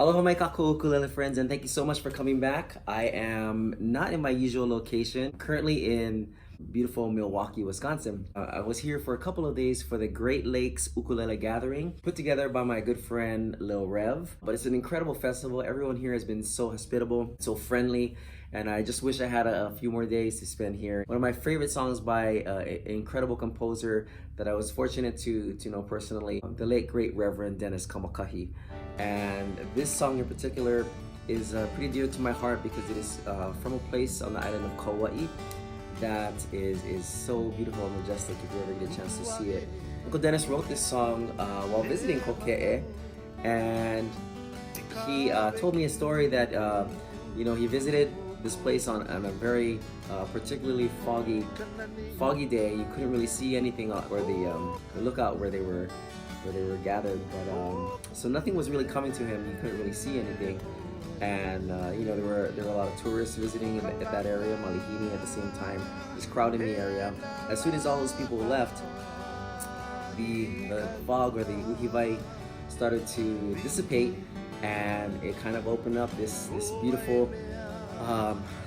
Aloha my kako ukulele friends, and thank you so much for coming back. I am not in my usual location, currently in beautiful Milwaukee, Wisconsin. I was here for a couple of days for the Great Lakes Ukulele Gathering, put together by my good friend Lil Rev. But it's an incredible festival. Everyone here has been so hospitable, so friendly, and I just wish I had a few more days to spend here. One of my favorite songs by an incredible composer that I was fortunate to know personally, the late great Reverend Dennis Kamakahi. And this song in particular is pretty dear to my heart because it is from a place on the island of Hawaiʻi that is so beautiful and majestic if you ever get a chance to see it. Uncle Dennis wrote this song while visiting Kōkeʻe, and he told me a story that he visited this place on a very particularly foggy day. You couldn't really see anything where the lookout where they were gathered, but so nothing was really coming to him. He couldn't really see anything, and there were a lot of tourists visiting at that area, Malihini at the same time, just crowding the area. As soon as all those people left, the fog or the uhivai started to dissipate, and it kind of opened up this beautiful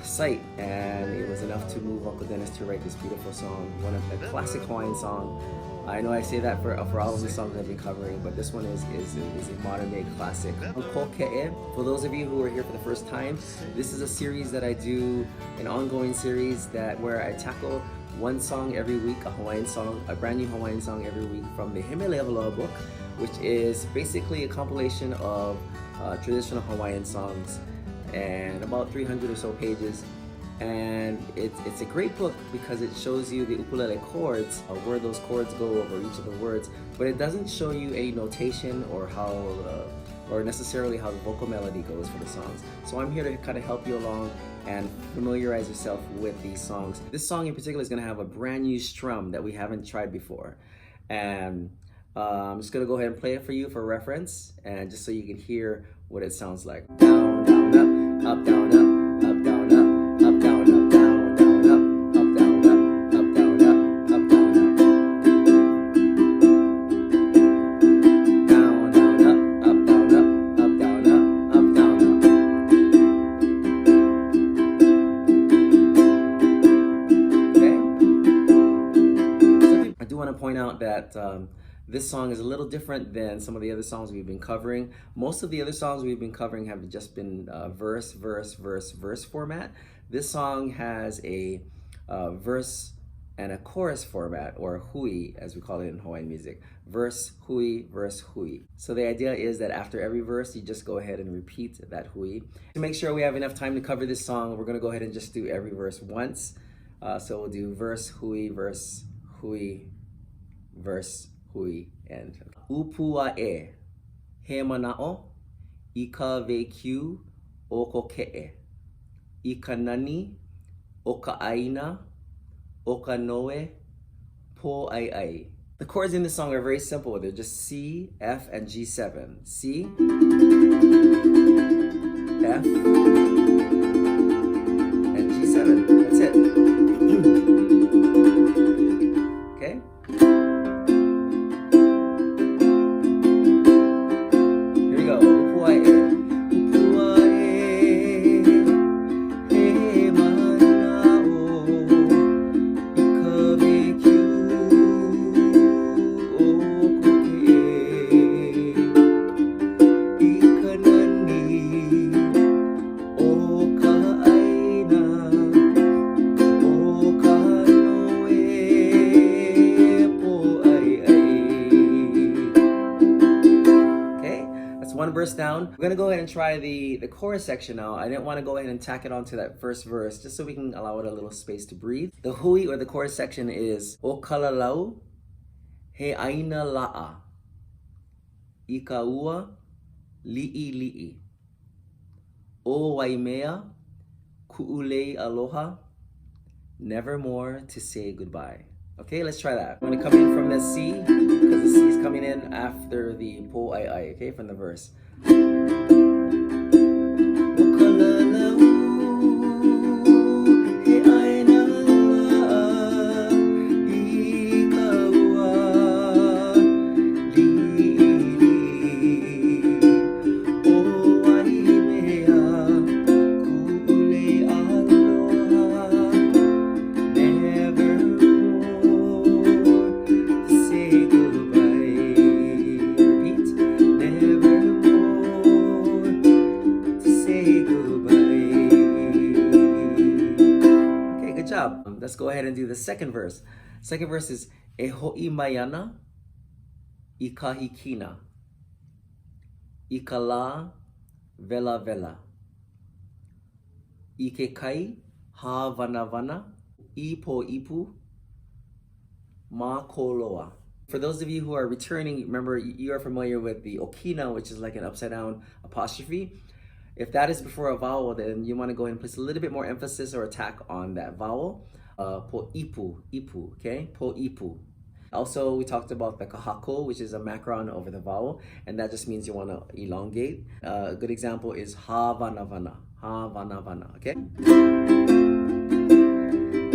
sight, and it was enough to move Uncle Dennis to write this beautiful song, a classic Hawaiian song. I know I say that for all of the songs I've been covering, but this one is a modern day classic. Kōkeʻe, for those of you who are here for the first time, this is a series that I do, an ongoing series where I tackle one song every week, a Hawaiian song, a brand new Hawaiian song every week from the He Mele Aloha book, which is basically a compilation of traditional Hawaiian songs and about 300 or so pages. And it's a great book because it shows you the ukulele chords, where those chords go over each of the words, but it doesn't show you any notation or or necessarily how the vocal melody goes for the songs. So I'm here to kind of help you along and familiarize yourself with these songs. This song in particular is going to have a brand new strum that we haven't tried before, and I'm just going to go ahead and play it for you for reference, and just so you can hear what it sounds like. Down, down, up, down, up, up, down, up. Point out that this song is a little different than some of the other songs we've been covering. Most of the other songs we've been covering have just been verse, verse, verse, verse format. This song has a verse and a chorus format, or hui as we call it in Hawaiian music. Verse, hui, verse, hui. So the idea is that after every verse, you just go ahead and repeat that hui. To make sure we have enough time to cover this song, we're going to go ahead and just do every verse once. So we'll do verse, hui, verse, and Upuaʻe, he mana'o, I ka vekiu o Kōkeʻe, I ka nani, o ka ʻāina, o ka noe, pōʻaiʻai. The chords in this song are very simple. They're just C, F, and G7. C, F, and G7. That's it. Okay? One verse down. We're gonna go ahead and try the chorus section now. I didn't want to go ahead and tack it onto that first verse just so we can allow it a little space to breathe. The hui or the chorus section is O kalalau he aina la'a I ka ua li'i li'i O waimea ku'ulele aloha nevermore to say goodbye. Okay, let's try that. I'm gonna come in from the C, because the C is coming in after the pōʻaiʻai, okay, from the verse. Let's go ahead and do the second verse. Second verse is E ho'i maiana I kahikina I ka la vela vela I ke kai ha vana vana I po ipu ma koloa. For those of you who are returning, remember you are familiar with the okina, which is like an upside down apostrophe. If that is before a vowel, then you want to go ahead and place a little bit more emphasis or attack on that vowel. Po ipu, ipu, okay? Po ipu. Also, we talked about the kahako, which is a macron over the vowel, and that just means you want to elongate. A good example is ha vana vana, ha vana vana, okay?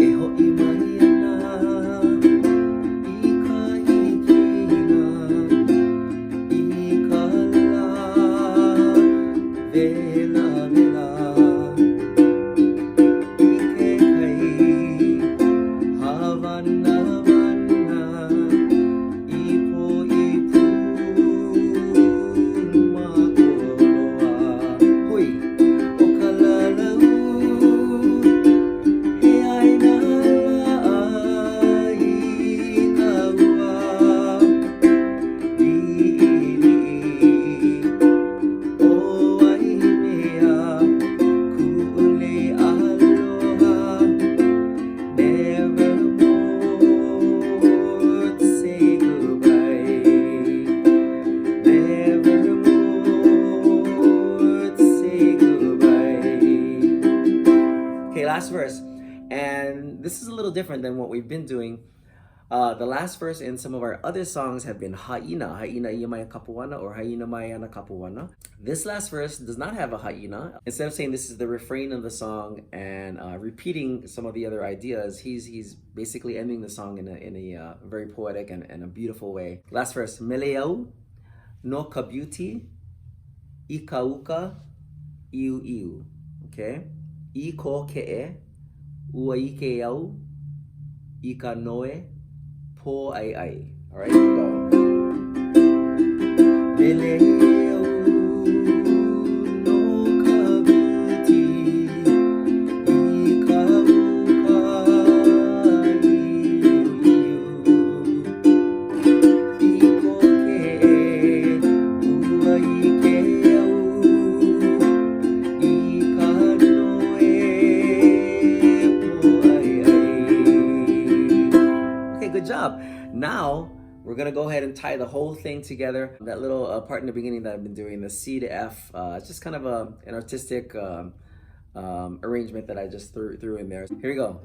E ho'i maiana last verse, and this is a little different than what we've been doing. The last verse in some of our other songs have been haina, haina ia mai kapuana or haina mai ana kapuana. This last verse does not have a haina. Instead of saying this is the refrain of the song and repeating some of the other ideas, he's basically ending the song in a very poetic and a beautiful way. Last verse, meleau no kabuti ikauka iu iu, okay? I Kōkeʻe, ua ike au, I ka noe, po ai ai. All right, go. Mele au no kabuti, I kauka iu iu. I Kōkeʻe, ua ike au, I ka good job. Now we're gonna go ahead and tie the whole thing together. That little part in the beginning that I've been doing, the C to F, it's just kind of an artistic arrangement that I just threw in there. Here we go.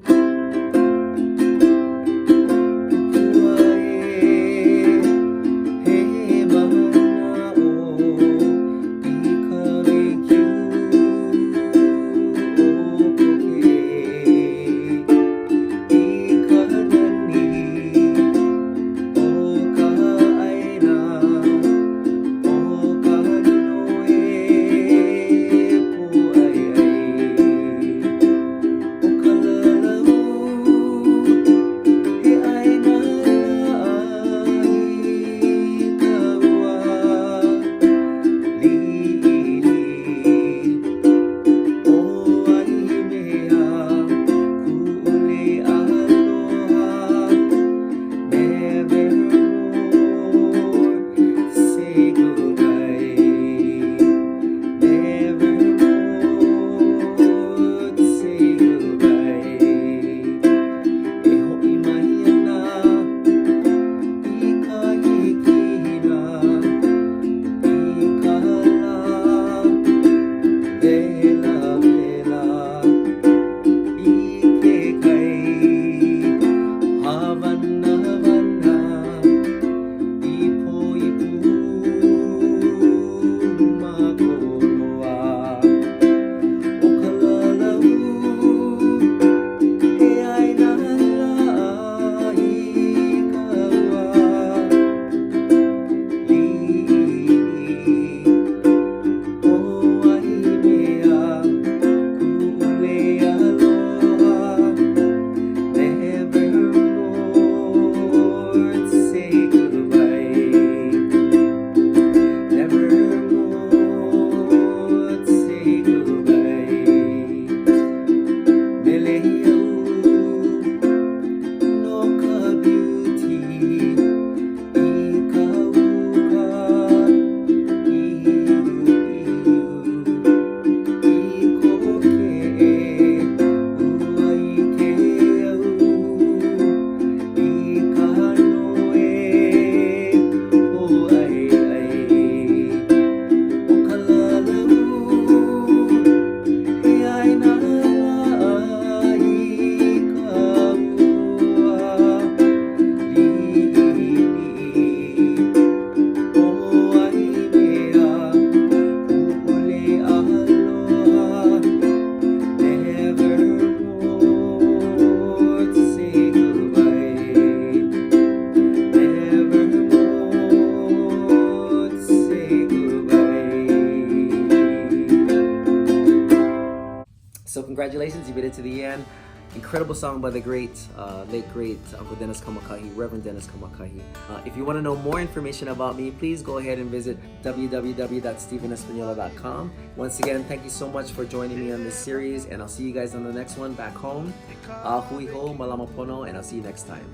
friends, you made it to the end. Incredible song by the late great Uncle Dennis Kamakahi, Reverend Dennis Kamakahi. If you want to know more information about me, please go ahead and visit www.stephenespaniola.com. Once again, thank you so much for joining me on this series, and I'll see you guys on the next one back home. Hui ho, malama pono, and I'll see you next time.